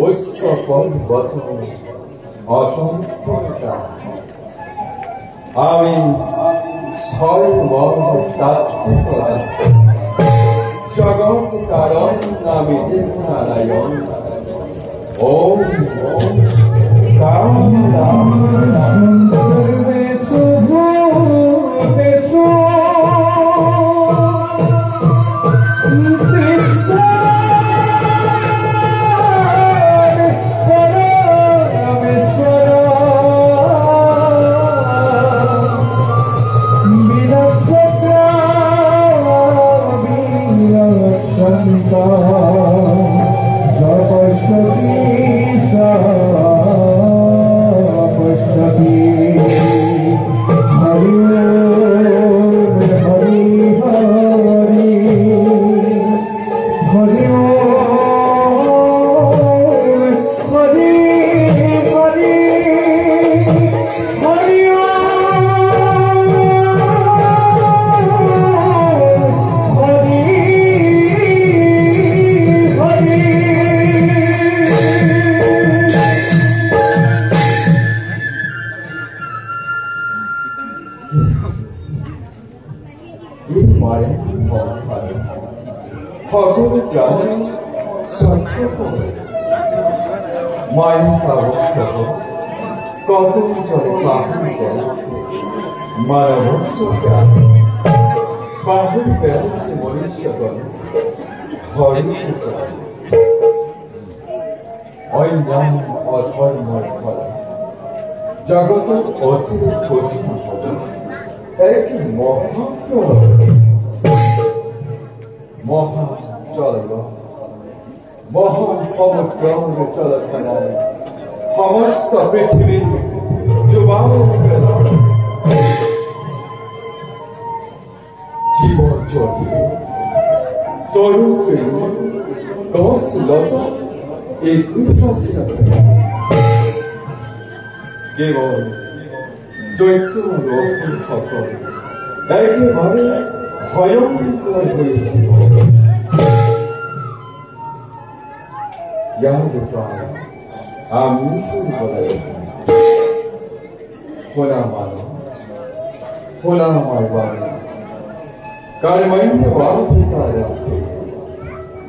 Os সকল বচন অসংস্থতা আমি সর্বতাত্ত্বিকতা জগৎ কারণ নামে নারায়ণ ওম জগত অসীম অসীম এক মহাচল মহাসমুদ্র চলতনায় সমস্ত পৃথিবী যুবাল জীবন চলে তরুণ গছ লতা একই কেবল দৈত্য রক্ষণ সকল একেবারে ভয়ঙ্কর হয়েছিল আমি খোলা মানো খোলা আমার বাণী कर्मण्य वाधिका रस्ते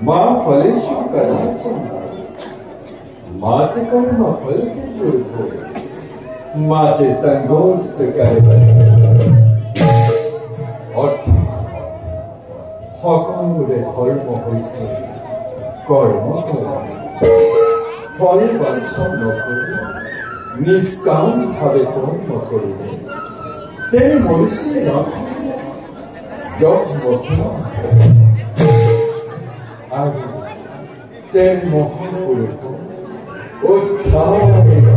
माँ फलेषु कदाचन माते कर्म फल के दुर्भो माते संगोस्त करबल অর্থাৎ সকলোৰে ধৰ্ম হৈছে কৰ্ম কৰা ফল বাঞ্ছা নকৰি নিষ্কামভাৱে কৰ্ম কৰিলে তেনে মনুষ্যৰ আৰু তেনে মহাপুৰুষ উদ্ধাৰ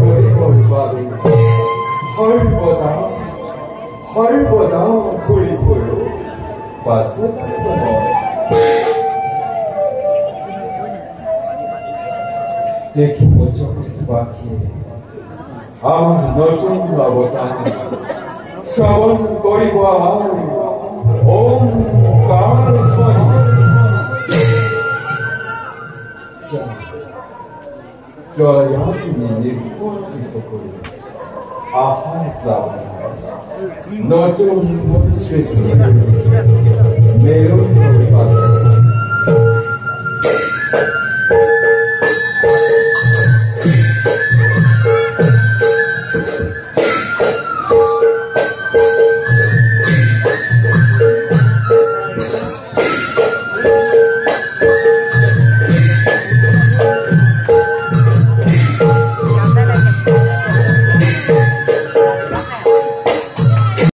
কৰিবৰ বাবে সৰ্বদা ঘূৰি ফুৰো পাছে পাছে দেখিব জগতবাসীয়ে আমাৰ নতুন অৱতাৰ শ্ৰৱণ কৰিব আমাৰ ওমকাৰ ধ্বনি জয়াগ্নি নিৰ্বাপিত কৰি আহাৰ প্লাৱন নতুন সৃষ্টি মেৰুন